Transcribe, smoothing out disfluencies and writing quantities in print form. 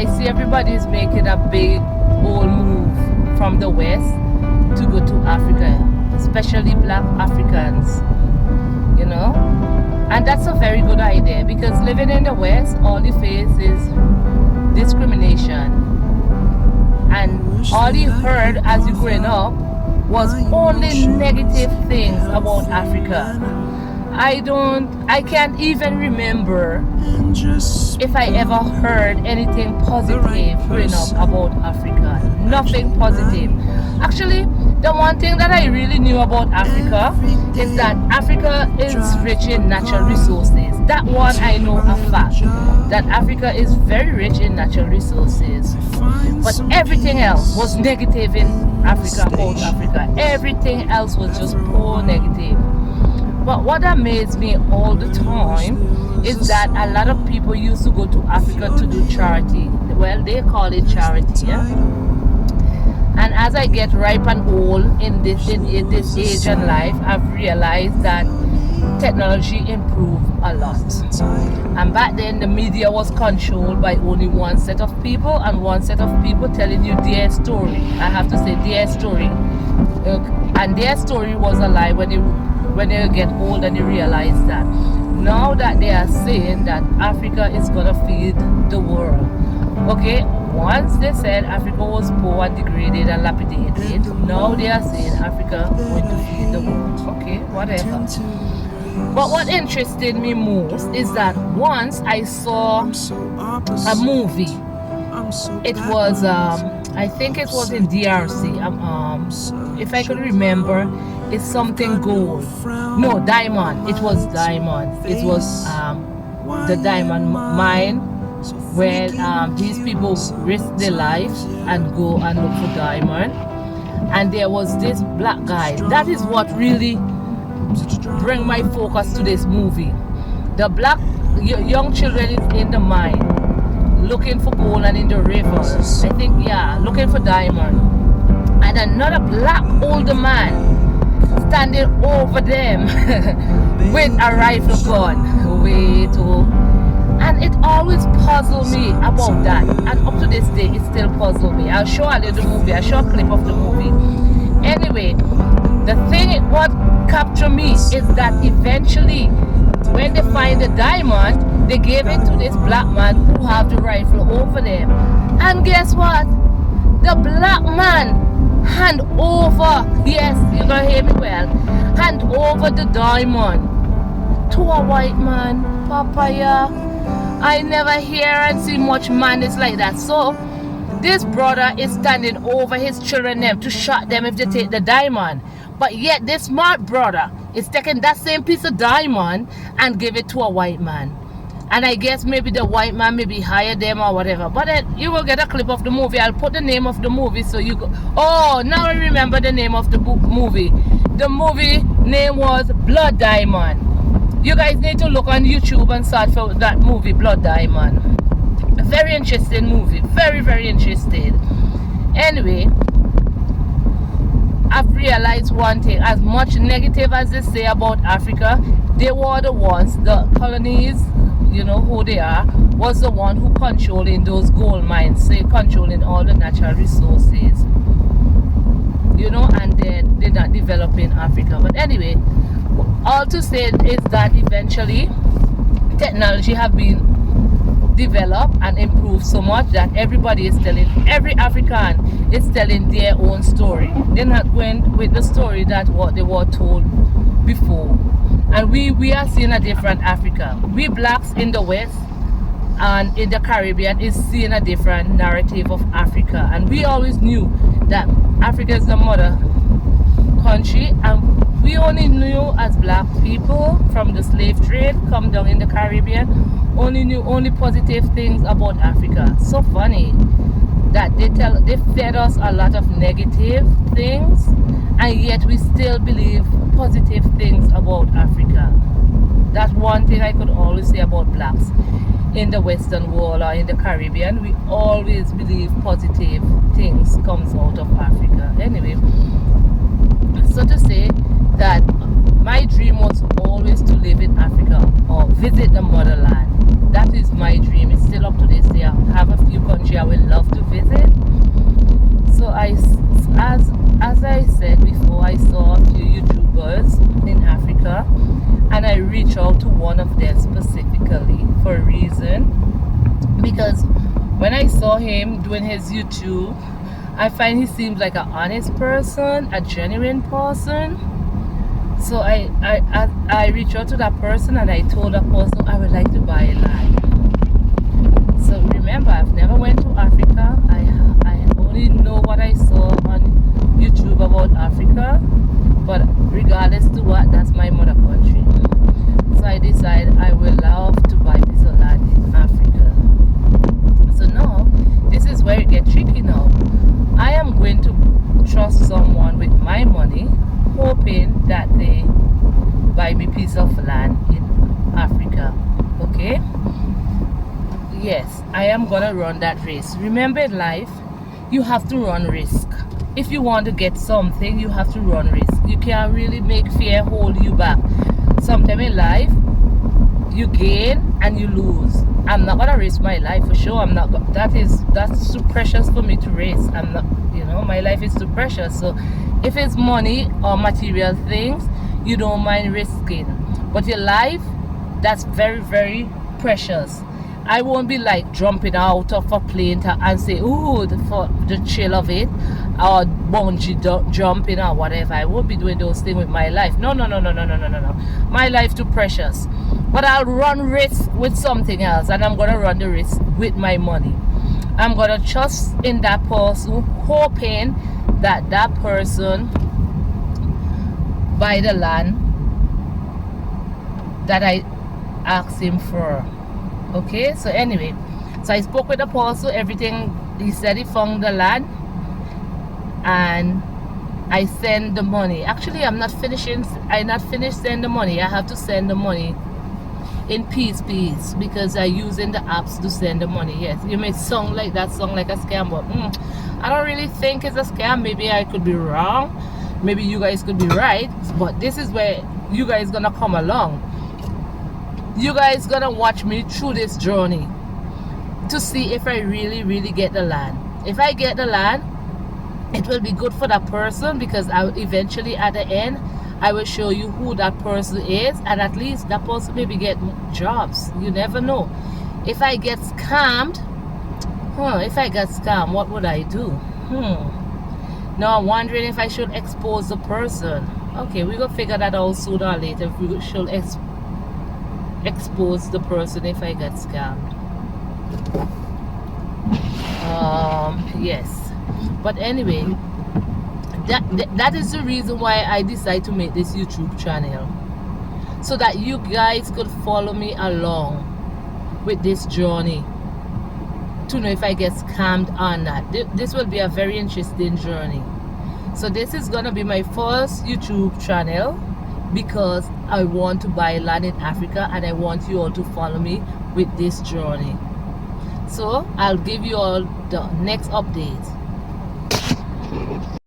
I see everybody is making a big bold move from the West to go to Africa, especially black Africans, you know. And that's a very good idea, because living in the West, all you face is discrimination. And all you heard as you growing up was only negative things about Africa. I can't even remember if I ever heard anything positive growing up about Africa. Nothing positive. Actually, the one thing that I really knew about Africa is that Africa is rich in natural resources. That one I know a fact, that Africa is very rich in natural resources. But everything else was negative in Africa, about Africa. Everything else was just poor negative. But what amazed me all the time is that a lot of people used to go to Africa to do charity. Well, they call it charity, yeah? And as I get ripe and old in this age and life, I've realized that technology improved a lot. And back then, the media was controlled by only one set of people, and one set of people telling you their story. I have to say their story. And their story was a lie when they get old and they realize that. Now that they are saying that Africa is gonna feed the world. Okay, once they said Africa was poor and degraded and lapidated, now they are saying Africa going to feed the world. Okay, whatever. But what interested me most is that once I saw a movie. It was I think it was in DRC. If I could remember, it's something gold. No, diamond. It was diamond. It was the diamond mine where these people risk their lives and go and look for diamond. And there was this black guy. That is what really bring my focus to this movie. The black young children is in the mine looking for gold and in the river. I think, yeah, looking for diamond. And another black older man standing over them with a rifle gun. Wait, oh. And it always puzzled me about that. And up to this day, it still puzzles me. I'll show you the movie. I'll show a clip of the movie. Anyway, the thing what captured me is that eventually, when they find the diamond, they gave it to this black man who have the rifle over them. And guess what? The black man hand over, yes, you're gonna hear me well, hand over the diamond to a white man. Papaya. I never hear and see much madness like that. So this brother is standing over his children them to shot them if they take the diamond. But yet this smart brother is taking that same piece of diamond and give it to a white man. And I guess maybe the white man maybe hired them or whatever. But then you will get a clip of the movie. I'll put the name of the movie so you go. Oh, now I remember the name of the movie. The movie name was Blood Diamond. You guys need to look on YouTube and search for that movie, Blood Diamond. A very interesting movie. Very, very interesting. Anyway, I've realized one thing. As much negative as they say about Africa, they were the ones, the colonies, you know who they are, was the one who controlling those gold mines, say controlling all the natural resources, you know, and then they're not developing Africa. But anyway, all to say is that eventually technology have been developed and improved so much that everybody is telling, every African is telling their own story. They're not going with the story that what they were told before. And we are seeing a different Africa. We blacks in the West and in the Caribbean is seeing a different narrative of Africa. And we always knew that Africa is the mother country, and we only knew as black people from the slave trade come down in the Caribbean, only knew only positive things about Africa. So funny that they fed us a lot of negative things, and yet we still believe positive things about Africa. That's one thing I could always say about blacks in the Western world or in the Caribbean. We always believe positive things comes out of Africa. Anyway, so to say that my dream was always to live in Africa or visit the motherland. That is my dream. It's still up to this day. I have a few countries one of them specifically for a reason, because when I saw him doing his YouTube, I find he seems like an honest person, a genuine person. So I reached out to that person and I told that person I would like to buy a land. So remember, I've never went to Africa. I only know what I saw on YouTube about Africa. But regardless to what, that's my mother country. So I decided I will love to buy this land in Africa. So now, this is where it gets tricky now. I am going to trust someone with my money, hoping that they buy me a piece of land in Africa. Okay? Yes, I am gonna run that race. Remember, in life, you have to run risk. If you want to get something, you have to run risk. You can't really make fear hold you back. Sometimes in life, you gain and you lose. I'm not gonna risk my life for sure. I'm not. That's too precious for me to risk. I'm not. My life is too precious. So, if it's money or material things, you don't mind risking. But your life, that's very, very precious. I won't be like jumping out of a plane and say, ooh, for the chill of it, or bungee jumping or whatever. I won't be doing those things with my life. No. My life too precious. But I'll run risk with something else, and I'm gonna run the risk with my money. I'm gonna trust in that person, hoping that that person buy the land that I asked him for. Okay, so anyway, so I spoke with the apostle, everything, he said he found the land, and I send the money. Actually, I'm not finished sending the money. I have to send the money in peace, because I'm using the apps to send the money. Yes, you may sound like a scam, but I don't really think it's a scam. Maybe I could be wrong. Maybe you guys could be right, but this is where you guys gonna come along. You guys gonna watch me through this journey to see if I really get the land. If I get the land, it will be good for that person, because I will eventually at the end I will show you who that person is, and at least that person maybe get jobs. You never know. If I get scammed, what would I do? Now I'm wondering if I should expose the person. Okay, we're gonna figure that out sooner or later, if we should expose the person if I get scammed. Yes, but anyway, that is the reason why I decided to make this YouTube channel, so that you guys could follow me along with this journey to know if I get scammed or not. This will be a very interesting journey. So this is gonna be my first YouTube channel, because I want to buy land in Africa, and I want you all to follow me with this journey. So I'll give you all the next update.